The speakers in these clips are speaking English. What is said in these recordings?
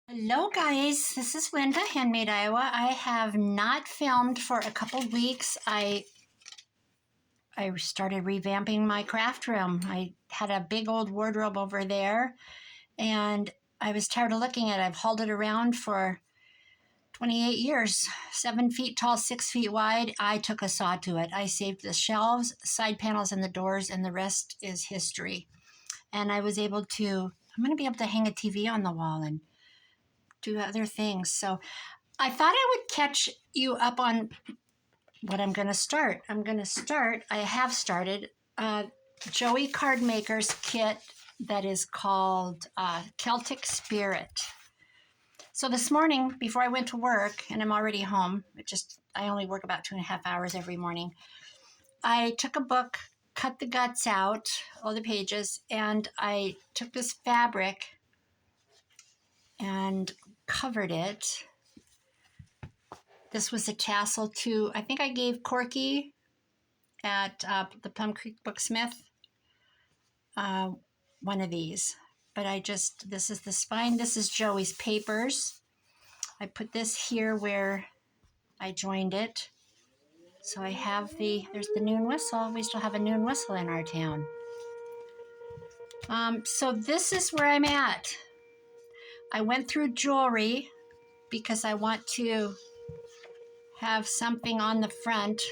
Hello guys, this is Linda, Handmade Iowa. I have not filmed for a couple weeks. I started revamping my craft room. I had a big old wardrobe over there and I was tired of looking at it. I've hauled it around for 28 years, 7 feet tall, 6 feet wide. I took a saw to it. I saved the shelves, side panels, and the doors, and the rest is history. And I was able to, I'm going to be able to hang a TV on the wall and do other things. So I thought I would catch you up on what I'm going to start. I have started Joey Card Maker's kit that is called Celtic Spirit. So this morning, before I went to work, and I'm already home, I only work about 2.5 hours every morning, I took a book, cut the guts out, all the pages, and I took this fabric and covered it. This was a tassel to, I think I gave Corky at the Plum Creek Booksmith one of these. But this is the spine. This is Joey's papers. I put this here where I joined it. So I have there's the noon whistle. We still have a noon whistle in our town. So this is where I'm at. I went through jewelry because I want to have something on the front.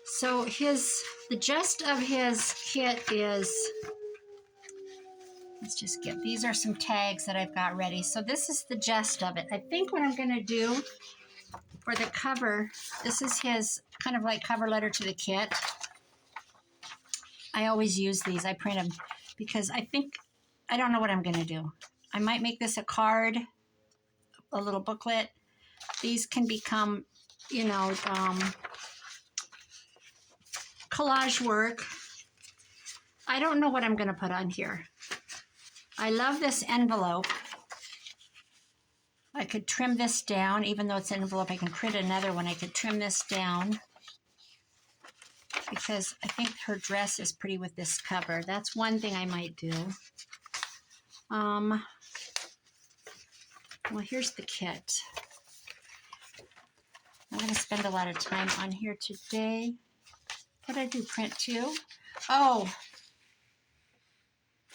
So the gist of his kit is, these are some tags that I've got ready. So this is the gist of it. I think what I'm going to do for the cover, this is his kind of like cover letter to the kit. I always use these. I print them because I don't know what I'm going to do. I might make this a card, a little booklet. These can become, collage work. I don't know what I'm going to put on here. I love this envelope. I could trim this down, even though it's an envelope. I can print another one. I could trim this down because I think her dress is pretty with this cover. That's one thing I might do. Well, here's the kit. I'm going to spend a lot of time on here today. What did I do? Print two? Oh,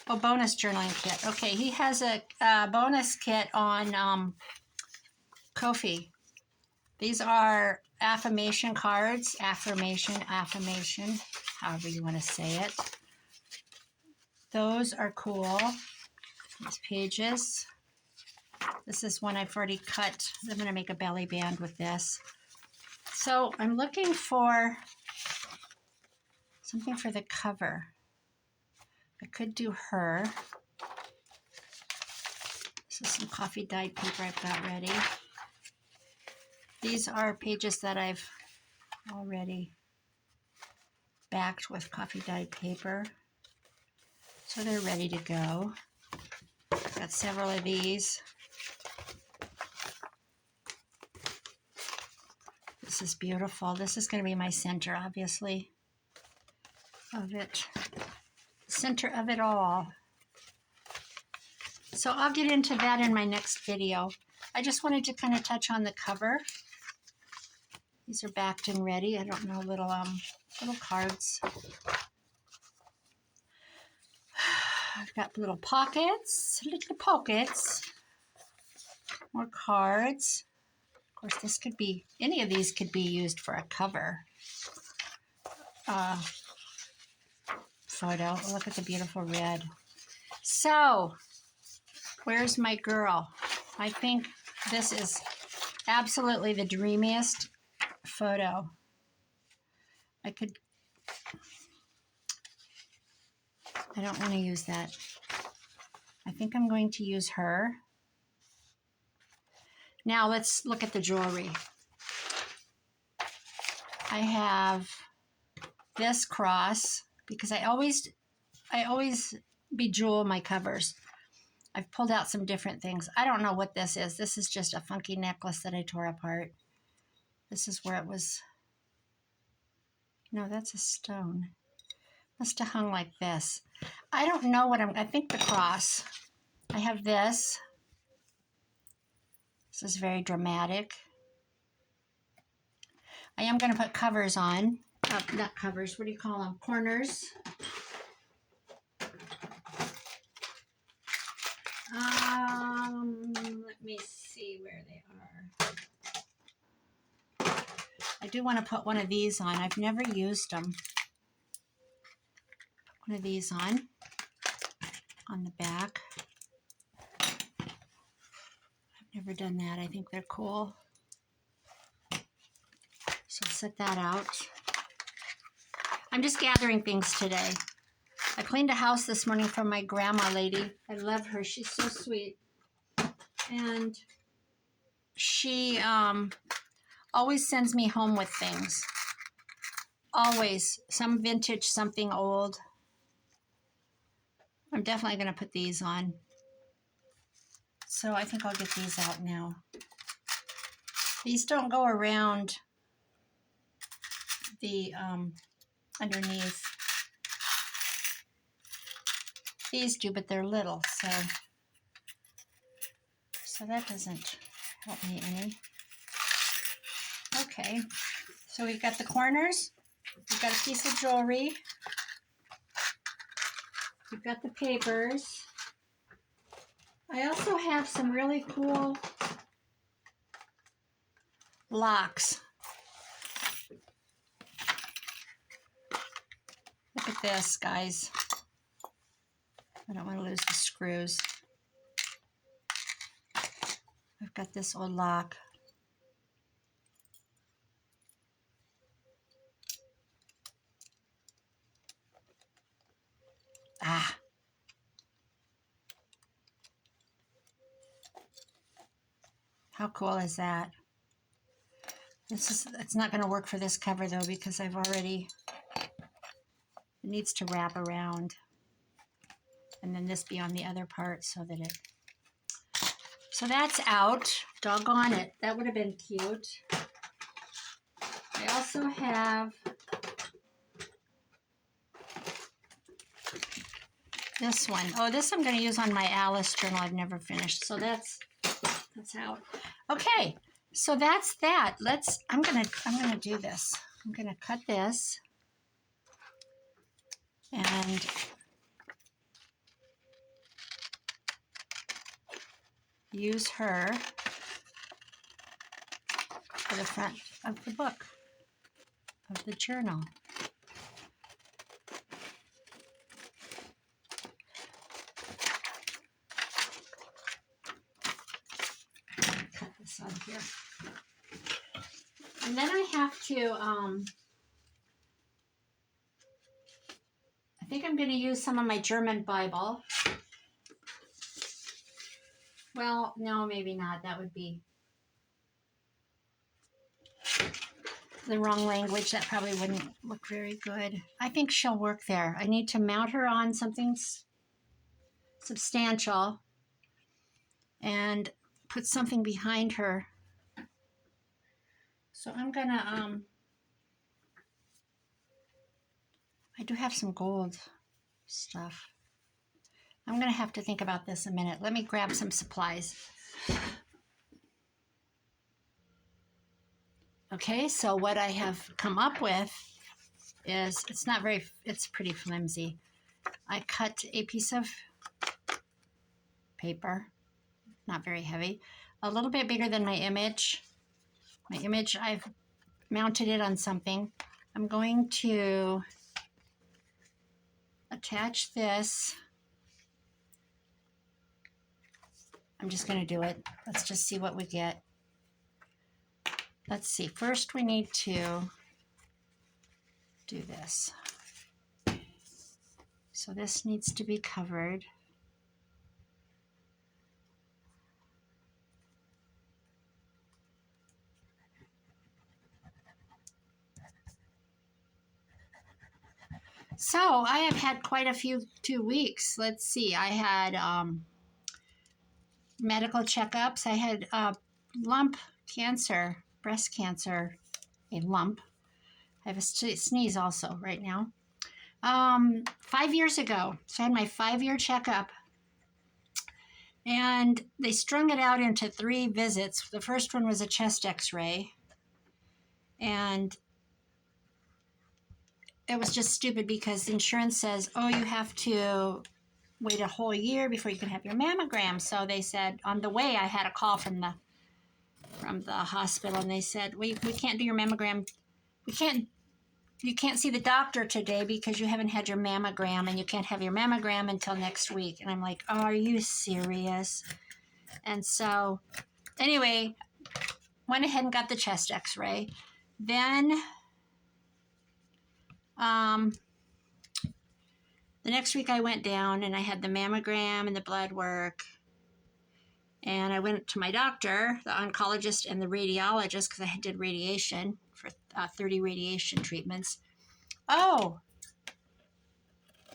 bonus journaling kit. Okay, he has a bonus kit on Ko-fi. These are affirmation cards. Affirmation, however you want to say it. Those are cool. These pages. This is one I've already cut. I'm going to make a belly band with this. So I'm looking for something for the cover. I could do her. This is some coffee dyed paper I've got ready. These are pages that I've already backed with coffee dyed paper. So they're ready to go. Got several of these. This is beautiful. This is going to be my center, obviously, of it. Center of it all. So I'll get into that in my next video. I just wanted to kind of touch on the cover. These are backed and ready. I don't know, little cards. I've got little pockets, more cards. Of course, this could be, any of these could be used for a cover photo. Look at the beautiful red. So, where's my girl? I think this is absolutely the dreamiest photo. I don't want to use that. I think I'm going to use her. Now let's look at the jewelry. I have this cross because I always bejewel my covers. I've pulled out some different things. I don't know what this is. This is just a funky necklace that I tore apart. This is where it was. No, that's a stone. Must have hung like this. I don't know what I think the cross. I have this. This is very dramatic. I am going to put covers on. Not covers, what do you call them? Corners. Let me see where they are. I do want to put one of these on. I've never used them. Put one of these on the back. I've never done that. I think they're cool. So set that out. I'm just gathering things today. I cleaned a house this morning from my grandma lady. I love her. She's so sweet. And she always sends me home with things. Always. Some vintage, something old. I'm definitely going to put these on. So I think I'll get these out now. These don't go around the underneath. These do, but they're little, so that doesn't help me any. Okay, so we've got the corners, we've got a piece of jewelry, we've got the papers. I also have some really cool locks. Look at this, guys. I don't want to lose the screws. I've got this old lock. Ah. How cool is that? It's not going to work for this cover though, because I've already, it needs to wrap around. And then this be on the other part so that so that's out. Doggone it. That would have been cute. I also have this one. Oh, this I'm going to use on my Alice journal I've never finished. So that's out. Okay. So that's that. I'm going to do this. I'm going to cut this and use her for the front of the book, of the journal. Cut this on here. And then I have to, I think I'm going to use some of my German Bible. Well, no, maybe not. That would be the wrong language. That probably wouldn't look very good. I think she'll work there. I need to mount her on something substantial and put something behind her. So I'm gonna, I do have some gold stuff. I'm gonna have to think about this a minute. Let me grab some supplies. Okay, so what I have come up with is, it's pretty flimsy. I cut a piece of paper, not very heavy, a little bit bigger than my image. My image, I've mounted it on something. I'm going to attach this. I'm just going to do it. Let's just see what we get. Let's see. First, we need to do this. So this needs to be covered. So I have had quite a few 2 weeks. Let's see. I had medical checkups. I had lump cancer, breast cancer, a lump. I have a sneeze also right now. 5 years ago. So I had my 5-year checkup. And they strung it out into 3 visits. The first one was a chest x-ray. And it was just stupid because insurance says, oh, you have to wait a whole year before you can have your mammogram. So they said, on the way, I had a call from the hospital, and they said, we can't do your mammogram. You can't see the doctor today because you haven't had your mammogram, and you can't have your mammogram until next week. And I'm like, oh, are you serious? And so anyway, went ahead and got the chest x-ray. Then the next week I went down and I had the mammogram and the blood work. And I went to my doctor, the oncologist, and the radiologist because I did radiation for 30 radiation treatments. Oh,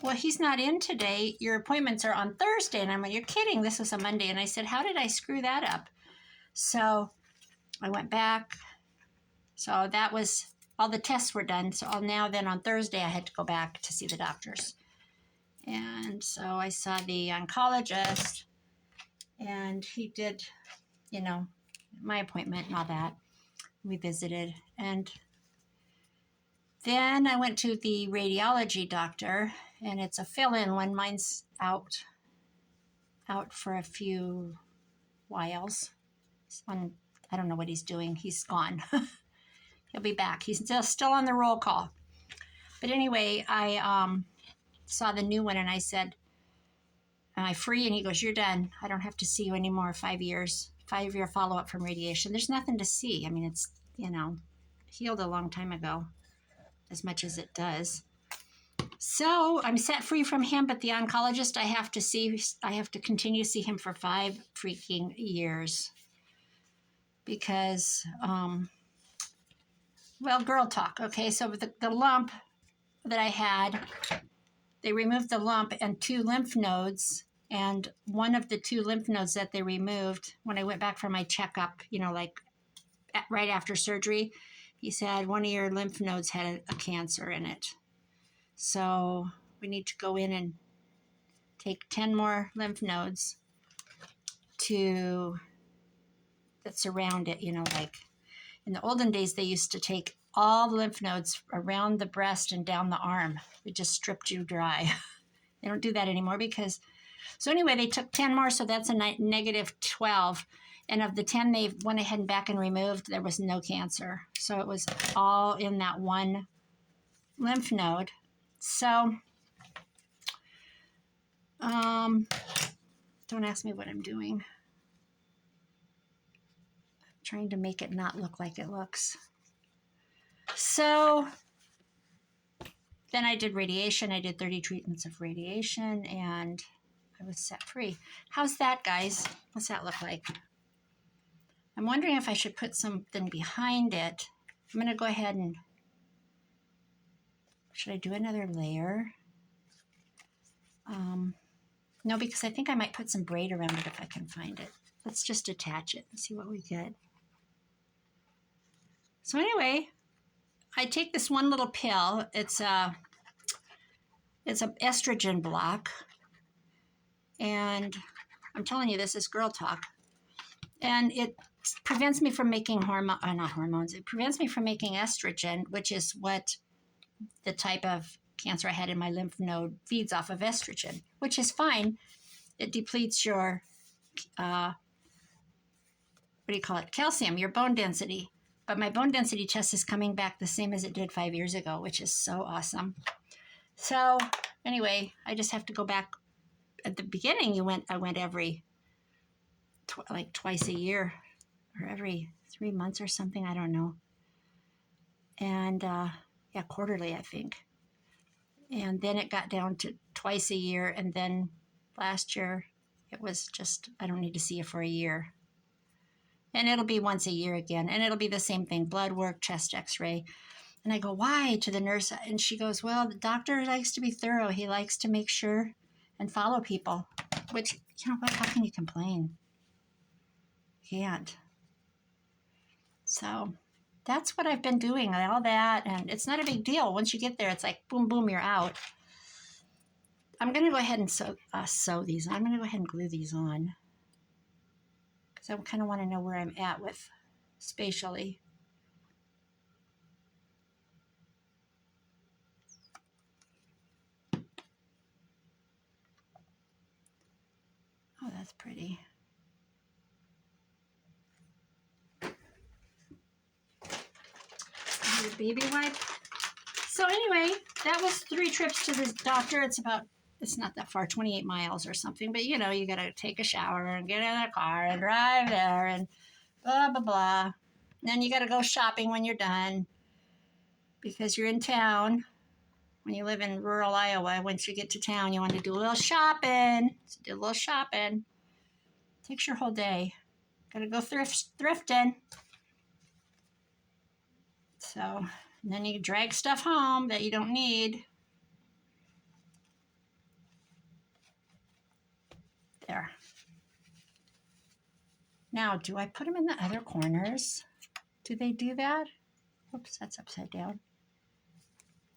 well, he's not in today. Your appointments are on Thursday. And I'm like, you're kidding. This was a Monday. And I said, how did I screw that up? So I went back. So that was, all the tests were done. So then on Thursday, I had to go back to see the doctors. And so I saw the oncologist, and he did, my appointment and all that. We visited. And then I went to the radiology doctor, and it's a fill-in when mine's out for a few whiles. I don't know what he's doing. He's gone. He'll be back. He's still on the roll call. But anyway, I saw the new one, and I said, am I free? And he goes, you're done. I don't have to see you anymore. 5 years, 5-year follow-up from radiation. There's nothing to see. I mean, it's, healed a long time ago, as much as it does. So I'm set free from him, but the oncologist I have to continue to see him for 5 freaking years. Because, girl talk. Okay, so the lump that I had, they removed the lump and 2 lymph nodes. And one of the 2 lymph nodes that they removed, when I went back for my checkup, right after surgery, he said one of your lymph nodes had a cancer in it. So we need to go in and take 10 more lymph nodes that surround it. Like in the olden days, they used to take all the lymph nodes around the breast and down the arm. It just stripped you dry. They don't do that anymore so anyway, they took 10 more, so that's a negative 12. And of the 10 they went ahead and back and removed, there was no cancer. So it was all in that one lymph node. So, don't ask me what I'm doing. I'm trying to make it not look like it looks. So then I did radiation. I did 30 treatments of radiation, and I was set free. How's that, guys? What's that look like? I'm wondering if I should put something behind it. I'm going to go ahead and... Should I do another layer? No, because I think I might put some braid around it if I can find it. Let's just attach it and see what we get. So anyway, I take this one little pill. It's an estrogen block. And I'm telling you, this is girl talk. And it prevents me from making not hormones. It prevents me from making estrogen, which is what the type of cancer I had in my lymph node feeds off of estrogen, which is fine. It depletes your, calcium, your bone density. But my bone density test is coming back the same as it did 5 years ago, which is so awesome. So anyway, I just have to go back. At the beginning, I went every, twice a year or every 3 months or something. I don't know. And quarterly, I think. And then it got down to twice a year. And then last year, it was just, I don't need to see you for a year. And it'll be once a year again. And it'll be the same thing, blood work, chest x-ray. And I go, why? To the nurse. And she goes, well, the doctor likes to be thorough. He likes to make sure and follow people. Which, how can you complain? Can't. So that's what I've been doing, all that. And it's not a big deal. Once you get there, it's like, boom, boom, you're out. I'm going to go ahead and sew these. I'm going to go ahead and glue these on. So I kind of want to know where I'm at with spatially. Oh, that's pretty. Your baby wipe. So anyway, that was 3 trips to the doctor. It's not that far, 28 miles or something, but you know, you gotta take a shower and get in a car and drive there and blah, blah, blah. And then you gotta go shopping when you're done because you're in town. When you live in rural Iowa, once you get to town, you want to do a little shopping. So do a little shopping. Takes your whole day. Gotta go thrifting. So, and then you drag stuff home that you don't need. There. Now, do I put them in the other corners? Do they do that? Oops, that's upside down.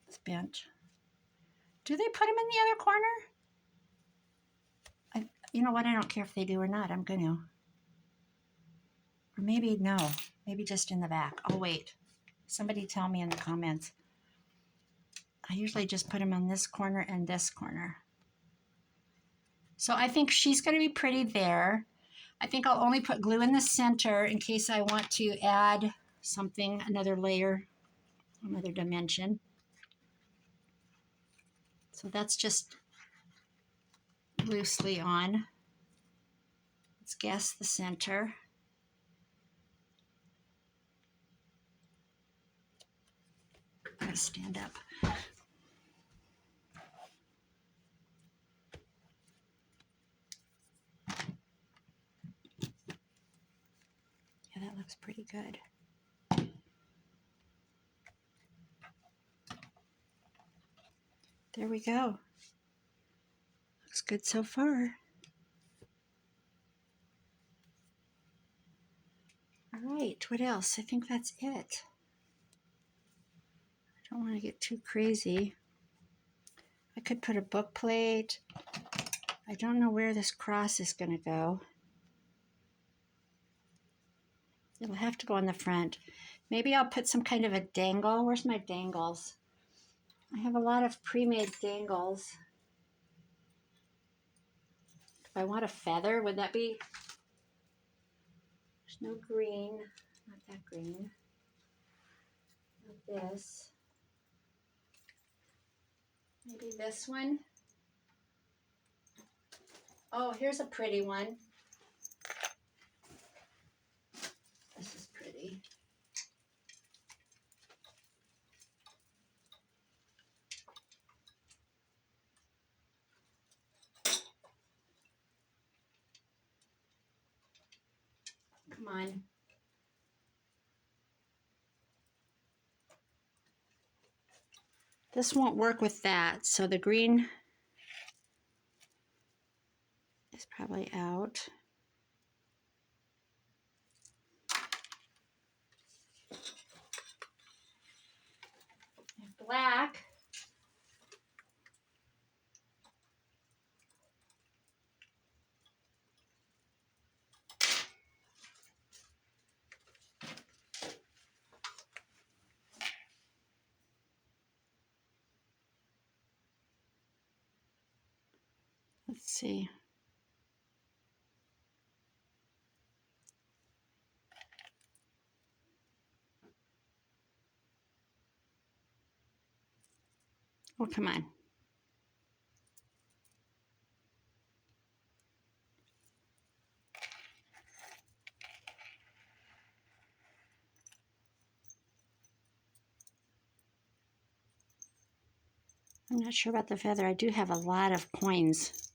It's bent. Do they put them in the other corner? You know what? I don't care if they do or not. I'm going to. Or maybe no. Maybe just in the back. I'll wait. Somebody tell me in the comments. I usually just put them on this corner and this corner. So I think she's going to be pretty there. I think I'll only put glue in the center in case I want to add something, another layer, another dimension. So that's just loosely on. Let's guess the center. I'm going to stand up. Yeah, that looks pretty good. There we go. Looks good so far. All right, what else? I think that's it. I don't want to get too crazy. I could put a book plate. I don't know where this cross is going to go. It'll have to go on the front. Maybe I'll put some kind of a dangle. Where's my dangles? I have a lot of pre-made dangles. If I want a feather, would that be? There's no green. Not that green. Not this. Maybe this one. Oh, here's a pretty one. This is pretty. Come on. This won't work with that, so the green is probably out. Black. Let's see. Oh, come on. I'm not sure about the feather. I do have a lot of coins.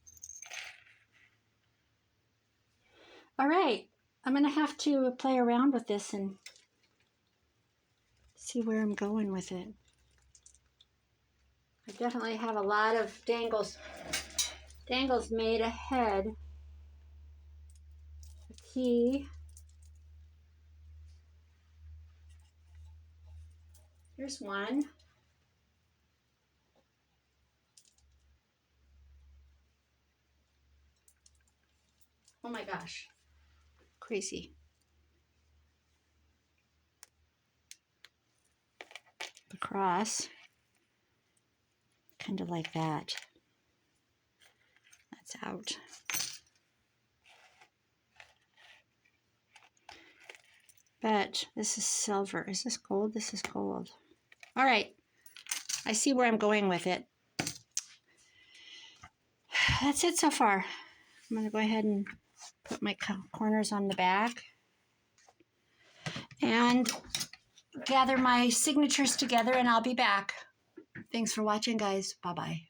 All right. I'm going to have to play around with this and see where I'm going with it. I definitely have a lot of dangles made ahead. A key. Here's one. Oh my gosh. crazy. Across, kind of like that. That's out. But this is silver. Is this gold? This is gold. All right. I see where I'm going with it. That's it so far. I'm going to go ahead and put my corners on the back and gather my signatures together, and I'll be back. Thanks for watching, guys. Bye-bye.